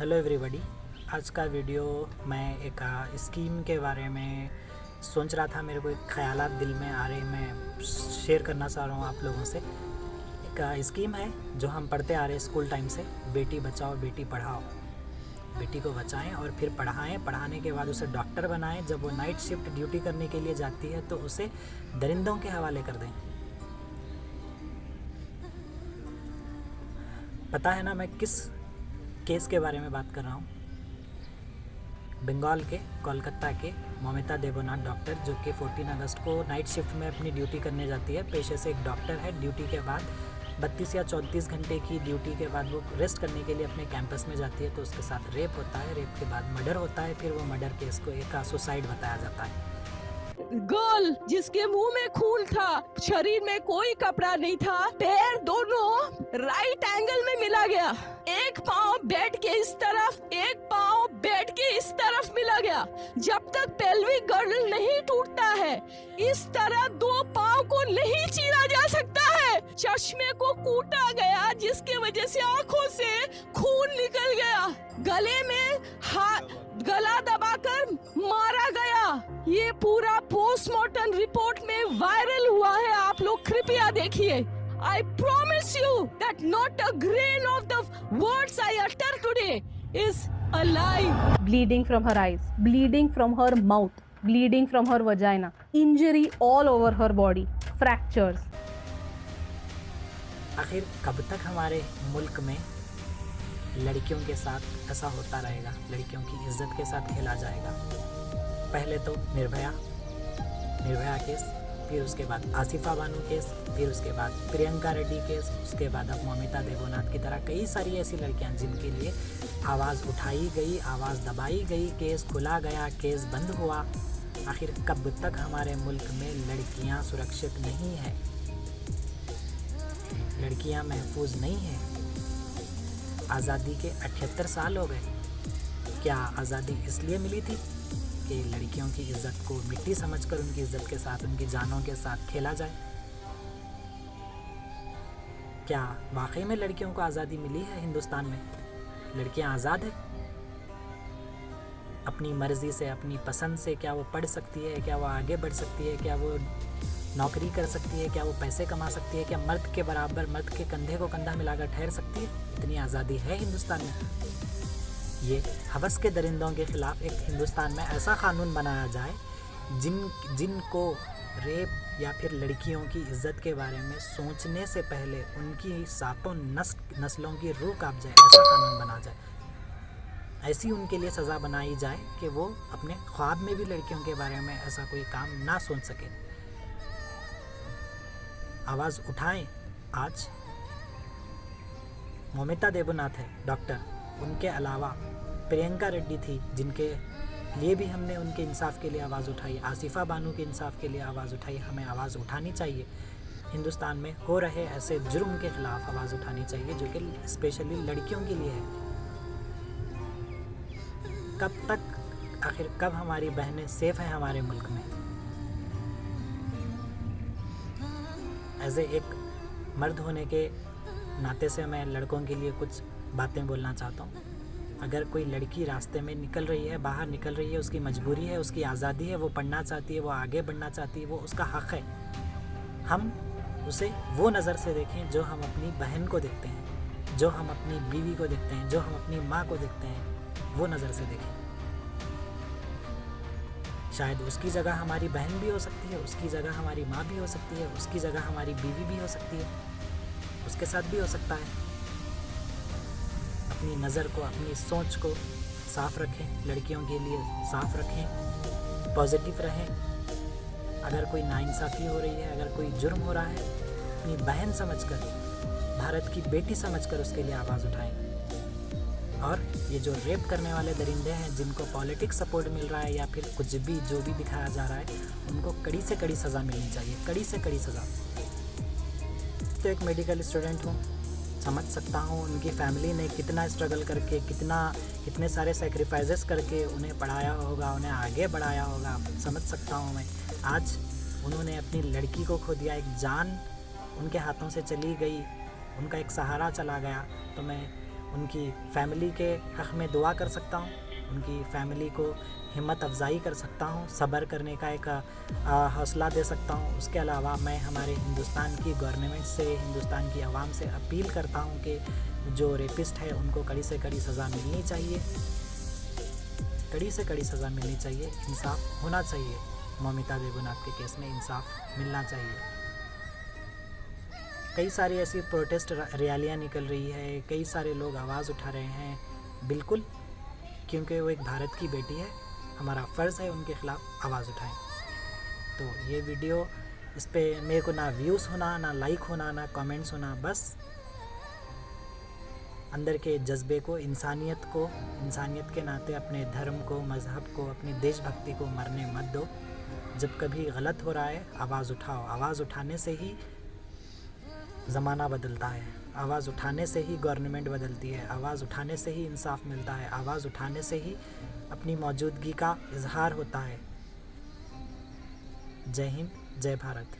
Hello everybody. आज का video मैं एक स्कीम के बारे में सोच रहा था। मेरे को एक ख्यालात दिल में आ रहे, मैं शेयर करना चाह रहा हूँ आप लोगों से। एक स्कीम है जो हम पढ़ते आ रहे स्कूल टाइम से, बेटी बचाओ बेटी पढ़ाओ। बेटी को बचाएं और फिर पढ़ाएं, पढ़ाने के बाद उसे डॉक्टर बनाएं। जब वो नाइट शिफ्ट ड्यूटी करने के लिए जाती है तो उसे दरिंदों के हवाले कर दें। पता है ना मैं किस केस के बारे में बात कर रहा हूँ? बंगाल के कोलकाता के ममिता देबोनाथ डॉक्टर, जो कि 14 अगस्त को नाइट शिफ्ट में अपनी ड्यूटी करने जाती है। पेशे से एक डॉक्टर है। ड्यूटी के बाद 32 या 34 घंटे की ड्यूटी के बाद वो रेस्ट करने के लिए अपने कैंपस में जाती है, तो उसके साथ रेप होता है। रेप के बाद मर्डर होता है। फिर वो मर्डर केस को एक सुसाइड बताया जाता है। गर्ल जिसके मुंह में खून था, शरीर में कोई कपड़ा नहीं था, पैर दोनों राइट एंगल में मिला गया, एक पाँव बेड के इस तरफ, एक पाँव बेड के इस तरफ मिला गया। जब तक पेल्विक गर्डल नहीं टूटता है, इस तरह दो पाँव को नहीं चीरा जा सकता है। चश्मे को कूटा गया, जिसके वजह से आंखों से खून निकल गया। गले में गला दबाकर मारा गया। ये पूरा पोस्टमार्टम रिपोर्ट में वायरल हुआ है, आप लोग कृपया देखिए। I promise you that not a grain of the words I utter today is a lie. Bleeding from her eyes, bleeding from her mouth, bleeding from her vagina, injury all over her body, fractures. आखिर कब तक हमारे मुल्क में लड़कियों के साथ ऐसा होता रहेगा? लड़कियों की इज्जत के साथ खेला जाएगा। पहले तो निर्भया केस, फिर उसके बाद आसिफा बानू केस, फिर उसके बाद प्रियंका रेड्डी केस, उसके बाद अब ममिता देबोनाथ की तरह कई सारी ऐसी लड़कियां जिनके लिए आवाज़ उठाई गई, आवाज़ दबाई गई, केस खुला गया, केस बंद हुआ। आखिर कब तक हमारे मुल्क में लड़कियां सुरक्षित नहीं हैं, लड़कियां महफूज नहीं हैं? आज़ादी के 78 साल हो गए। क्या आज़ादी इसलिए मिली थी कि लड़कियों की इज्जत को मिट्टी समझकर उनकी इज्जत के साथ, उनकी जानों के साथ खेला जाए? क्या वाकई में लड़कियों को आज़ादी मिली है हिंदुस्तान में? लड़कियां आज़ाद है अपनी मर्ज़ी से, अपनी पसंद से? क्या वो पढ़ सकती है? क्या वो आगे बढ़ सकती है? क्या वो नौकरी कर सकती है? क्या वो पैसे कमा सकती है? क्या मर्द के बराबर, मर्द के कंधे को कंधा मिलाकर ठहर सकती है? इतनी आज़ादी है हिंदुस्तान में? ये हवस के दरिंदों के ख़िलाफ़ एक हिंदुस्तान में ऐसा कानून बनाया जाए जिनको रेप या फिर लड़कियों की इज़्ज़त के बारे में सोचने से पहले उनकी सातों नस्लों की रूह काँप जाए। ऐसा कानून बना जाए, ऐसी उनके लिए सज़ा बनाई जाए कि वो अपने ख्वाब में भी लड़कियों के बारे में ऐसा कोई काम ना सोच सके। आवाज़ उठाएं। आज ममिता देबोनाथ है डॉक्टर, उनके अलावा प्रियंका रेड्डी थी जिनके लिए भी हमने उनके इंसाफ के लिए आवाज़ उठाई। आसिफा बानू के इंसाफ के लिए आवाज़ उठाई। हमें आवाज़ उठानी चाहिए। हिंदुस्तान में हो रहे ऐसे जुर्म के ख़िलाफ़ आवाज़ उठानी चाहिए जो कि स्पेशली लड़कियों के लिए है। कब तक, आखिर कब हमारी बहनें सेफ हैं हमारे मुल्क में? एज एक मर्द होने के नाते से मैं लड़कों के लिए कुछ बातें बोलना चाहता हूँ। अगर कोई लड़की रास्ते में निकल रही है, बाहर निकल रही है, उसकी मजबूरी है, उसकी आज़ादी है, वो पढ़ना चाहती है, वो आगे बढ़ना चाहती है, वो उसका हक़ है। हम उसे वो नज़र से देखें जो हम अपनी बहन को देखते हैं, जो हम अपनी बीवी को देखते हैं, जो हम अपनी माँ को देखते हैं, वो नज़र से देखें। शायद उसकी जगह हमारी बहन भी हो सकती है, उसकी जगह हमारी माँ भी हो सकती है, उसकी जगह हमारी बीवी भी हो सकती है, उसके साथ भी हो सकता है। अपनी नज़र को, अपनी सोच को साफ़ रखें, लड़कियों के लिए साफ़ रखें, पॉजिटिव रहें। अगर कोई नाइंसाफ़ी हो रही है, अगर कोई जुर्म हो रहा है, अपनी बहन समझकर, भारत की बेटी समझकर उसके लिए आवाज़ उठाएं। और ये जो रेप करने वाले दरिंदे हैं, जिनको पॉलिटिक्स सपोर्ट मिल रहा है या फिर कुछ भी जो भी दिखाया जा रहा है, उनको कड़ी से कड़ी सज़ा मिलनी चाहिए, कड़ी से कड़ी सज़ा। तो एक मेडिकल स्टूडेंट हूँ, समझ सकता हूँ उनकी फैमिली ने कितना स्ट्रगल करके, कितने सारे सेक्रीफाइसेस करके उन्हें पढ़ाया होगा, उन्हें आगे बढ़ाया होगा। समझ सकता हूँ मैं। आज उन्होंने अपनी लड़की को खो दिया, एक जान उनके हाथों से चली गई, उनका एक सहारा चला गया। तो मैं उनकी फैमिली के हक़ में दुआ कर सकता हूँ, उनकी फैमिली को हिम्मत अफजाई कर सकता हूँ, सब्र करने का एक हौसला दे सकता हूँ। उसके अलावा मैं हमारे हिंदुस्तान की गवर्नमेंट से, हिंदुस्तान की आवाम से अपील करता हूँ कि जो रेपिस्ट है उनको कड़ी से कड़ी सज़ा मिलनी चाहिए, कड़ी से कड़ी सज़ा मिलनी चाहिए, इंसाफ होना चाहिए। ममिता देवनाथ के केस में इंसाफ मिलना चाहिए। कई सारी ऐसी प्रोटेस्ट रैलियाँ निकल रही है, कई सारे लोग आवाज़ उठा रहे हैं, बिल्कुल, क्योंकि वो एक भारत की बेटी है, हमारा फ़र्ज़ है उनके ख़िलाफ़ आवाज़ उठाएं। तो ये वीडियो, इस पे मेरे को ना व्यूज़ होना, ना लाइक होना, ना कमेंट्स होना, बस अंदर के जज्बे को, इंसानियत के नाते अपने धर्म को, मज़हब को, अपनी देशभक्ति को मरने मत दो। जब कभी गलत हो रहा है आवाज़ उठाओ। आवाज़ उठाने से ही ज़माना बदलता है, आवाज़ उठाने से ही गवर्नमेंट बदलती है, आवाज़ उठाने से ही इंसाफ मिलता है, आवाज़ उठाने से ही अपनी मौजूदगी का इजहार होता है। जय हिंद, जय भारत।